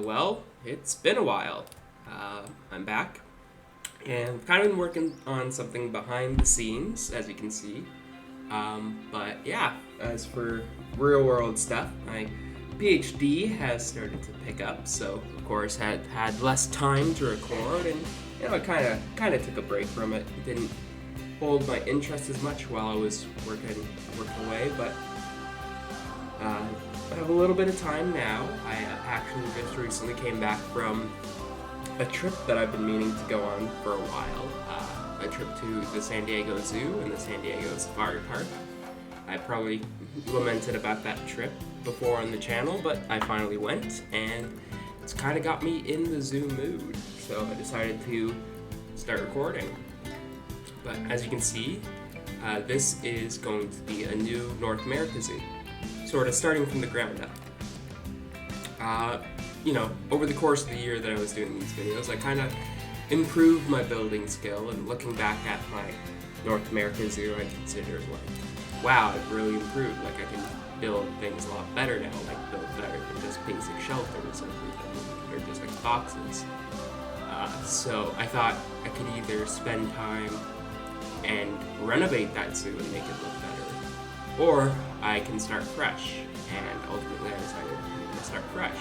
Well, it's been a while. I'm back, and I've kind of been working on something behind the scenes, as you can see. But yeah, as for real world stuff, my PhD has started to pick up, so of course had less time to record, and I kind of took a break from it. It didn't hold my interest as much while I was working away, but I have a little bit of time now. I actually just recently came back from a trip that I've been meaning to go on for a while. A trip to the San Diego Zoo and the San Diego Safari Park. I probably lamented about that trip before on the channel, but I finally went, and it's kind of got me in the zoo mood. So I decided to start recording. But as you can see, this is going to be a new North America zoo, sort of starting from the ground up. Over the course of the year that I was doing these videos, I kind of improved my building skill, and looking back at my North America zoo, I consider like, wow, I've really improved. Like, I can build things a lot better now, like build better than just basic shelters or just like boxes. So I thought I could either spend time and renovate that zoo and make it look better, or I can start fresh. And ultimately I decided I'm going to start fresh.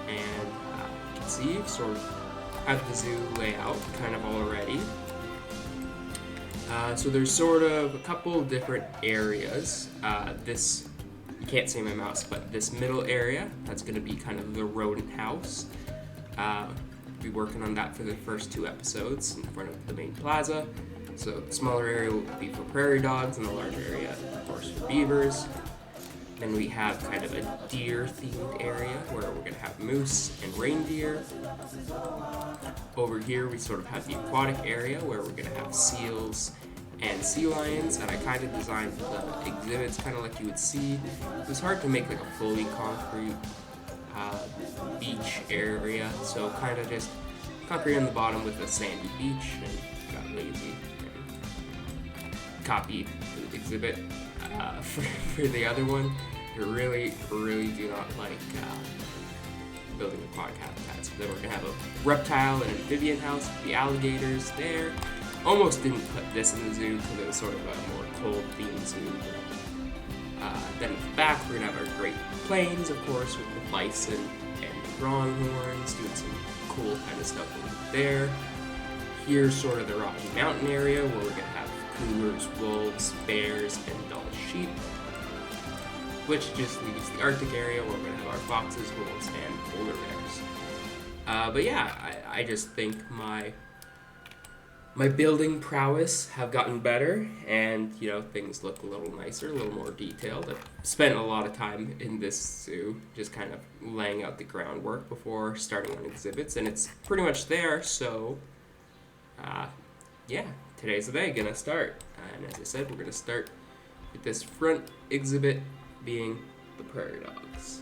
And you can see, sort of have the zoo layout kind of already. So there's sort of a couple different areas. This, you can't see my mouse, but this middle area, that's going to be kind of the rodent house. Be working on that for the first 2 episodes in front of the main plaza. So the smaller area will be for prairie dogs, and the larger area, of course, for beavers. Then we have kind of a deer-themed area where we're going to have moose and reindeer. Over here we sort of have the aquatic area where we're going to have seals and sea lions, and I kind of designed the exhibits kind of like you would see. It was hard to make like a fully concrete beach area, so kind of just concrete on the bottom with a sandy beach, and got lazy and copied the exhibit for the other one. I really do not like building aquatic habitats. Then we're going to have a reptile and amphibian house, the alligators there. Almost didn't put this in the zoo because it was sort of a more cold-themed zoo. Then at the back, we're going to have our Great Plains, of course, with the bison and pronghorns, doing some cool kind of stuff over there. Here's sort of the Rocky Mountain area where we're going to have cougars, wolves, bears, and Dall sheep, which just leaves the Arctic area where we're going to have our foxes, wolves, and polar bears. But yeah, I just think my building prowess have gotten better, and things look a little nicer, a little more detailed. I've spent a lot of time in this zoo just kind of laying out the groundwork before starting on exhibits, and it's pretty much there. So yeah, today's the day, gonna start. And as I said, we're gonna start with this front exhibit being the prairie dogs.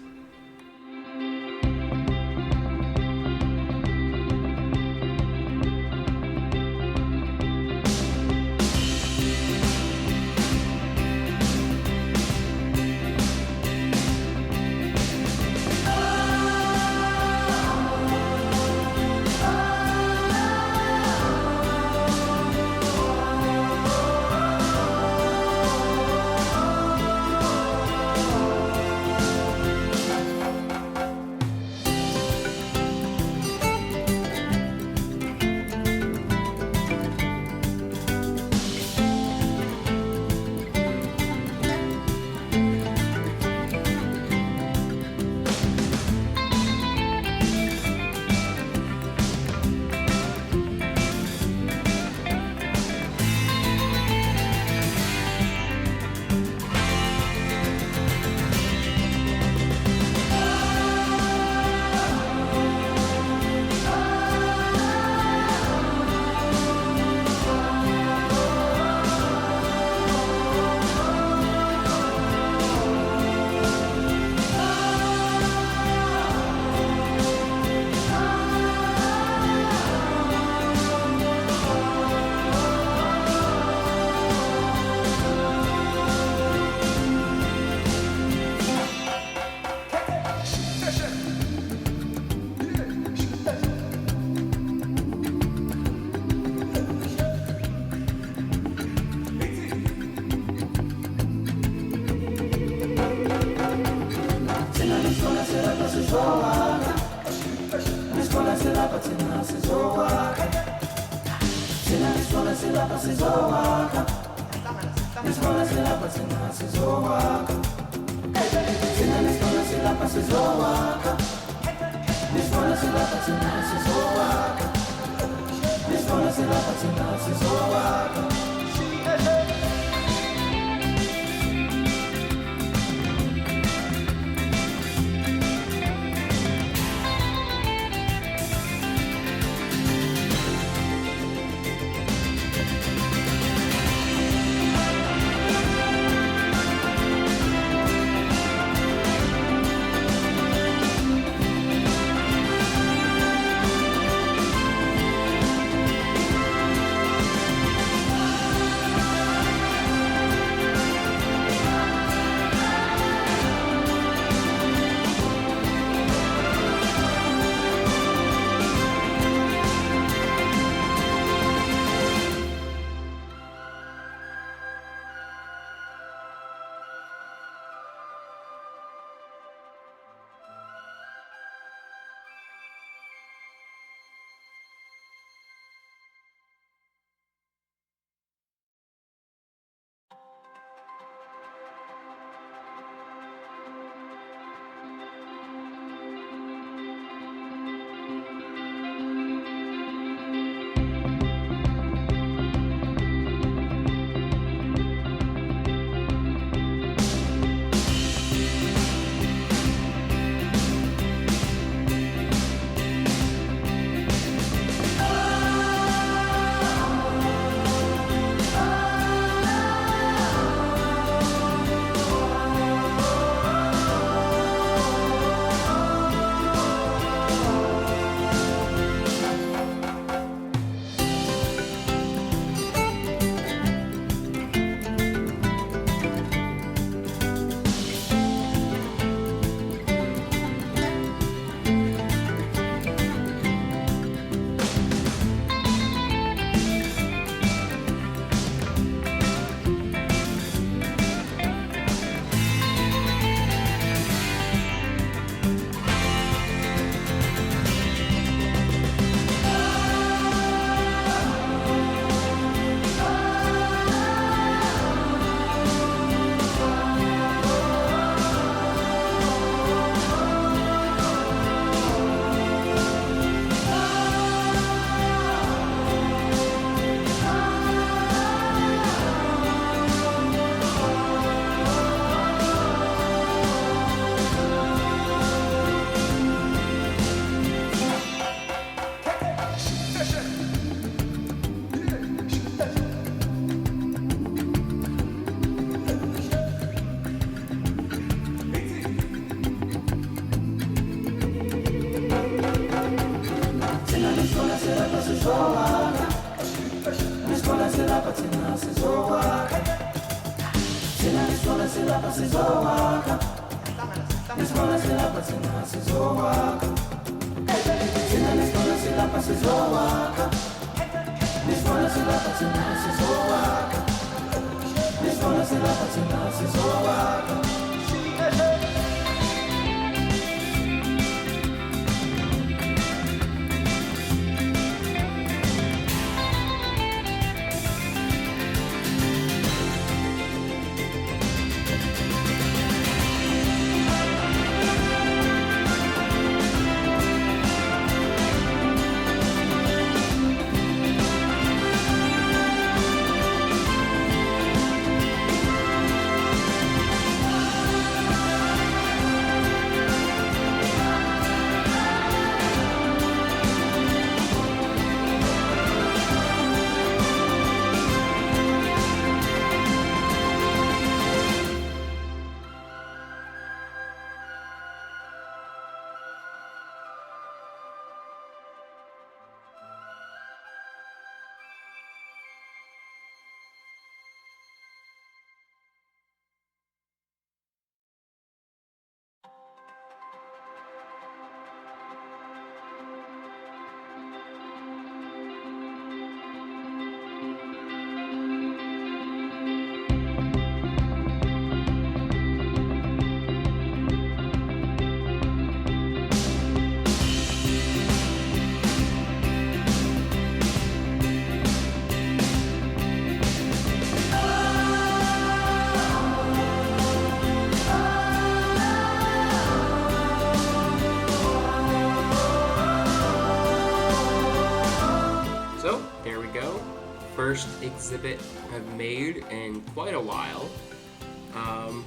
first exhibit I've made in quite a while,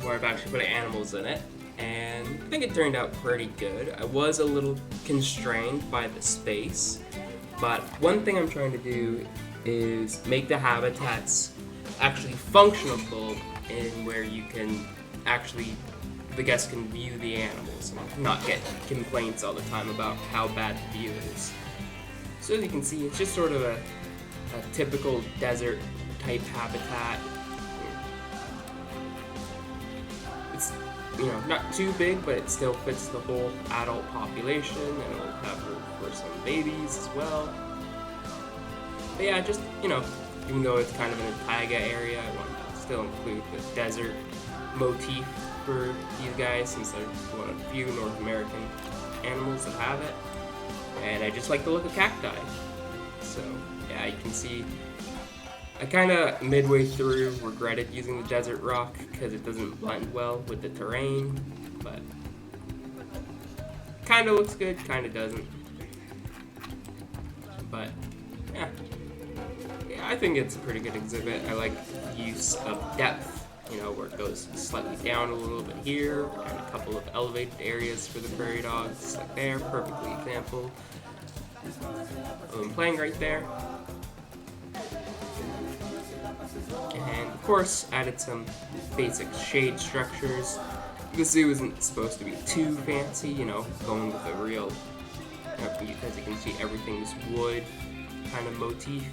where I've actually put animals in it, and I think it turned out pretty good. I was a little constrained by the space, but one thing I'm trying to do is make the habitats actually functional in where you can actually, the guests can view the animals and not get complaints all the time about how bad the view is. So as you can see, it's just sort of a typical desert type habitat. It's, you know, not too big, but it still fits the whole adult population, and it'll have room for some babies as well. But yeah, just, you know, even though it's kind of in a taiga area, I want to still include the desert motif for these guys, since they're one of the few North American animals that have it. And I just like the look of cacti. So yeah, you can see I kind of midway through regretted using the desert rock because it doesn't blend well with the terrain, but kind of looks good, kind of doesn't. But yeah, I think it's a pretty good exhibit. I like the use of depth, you know, where it goes slightly down a little bit here, and a couple of elevated areas for the prairie dogs, like there, perfectly example. Playing right there. And of course, added some basic shade structures. The zoo isn't supposed to be too fancy, you know, going with a real, because you can see everything's wood kind of motif.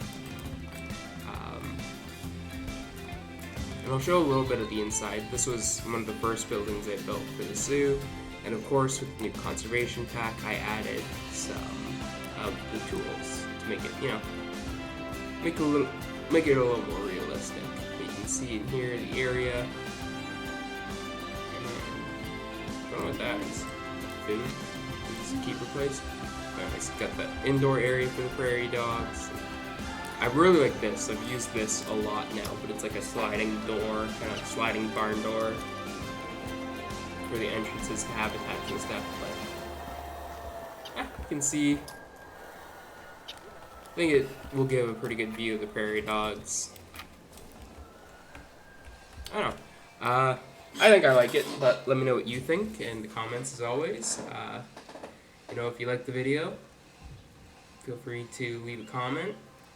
And I'll show a little bit of the inside. This was one of the first buildings I built for the zoo, and of course with the new conservation pack I added some of the tools to make it, you know, make it a little more realistic. But you can see in here the area, and I don't know what that is. Food? It's a keeper place. It's got the indoor area for the prairie dogs. I really like this. I've used this a lot now, but it's like a sliding door, kind of sliding barn door for the entrances to habitats and stuff. But yeah, you can see, I think it will give a pretty good view of the prairie dogs. I don't know. I think I like it, but let me know what you think in the comments as always. You know, if you like the video, feel free to leave a comment,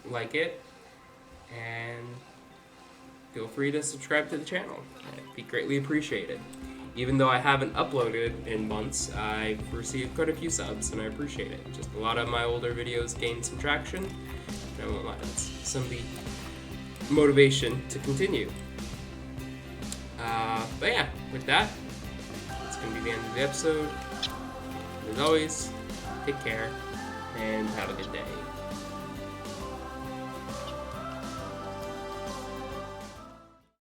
like it, and feel free to subscribe to the channel. It'd be greatly appreciated. Even though I haven't uploaded in months, I've received quite a few subs, and I appreciate it. Just a lot of my older videos gained some traction, and I won't lie, that's some of the motivation to continue. But yeah, with that, it's going to be the end of the episode. As always, take care, and have a good day.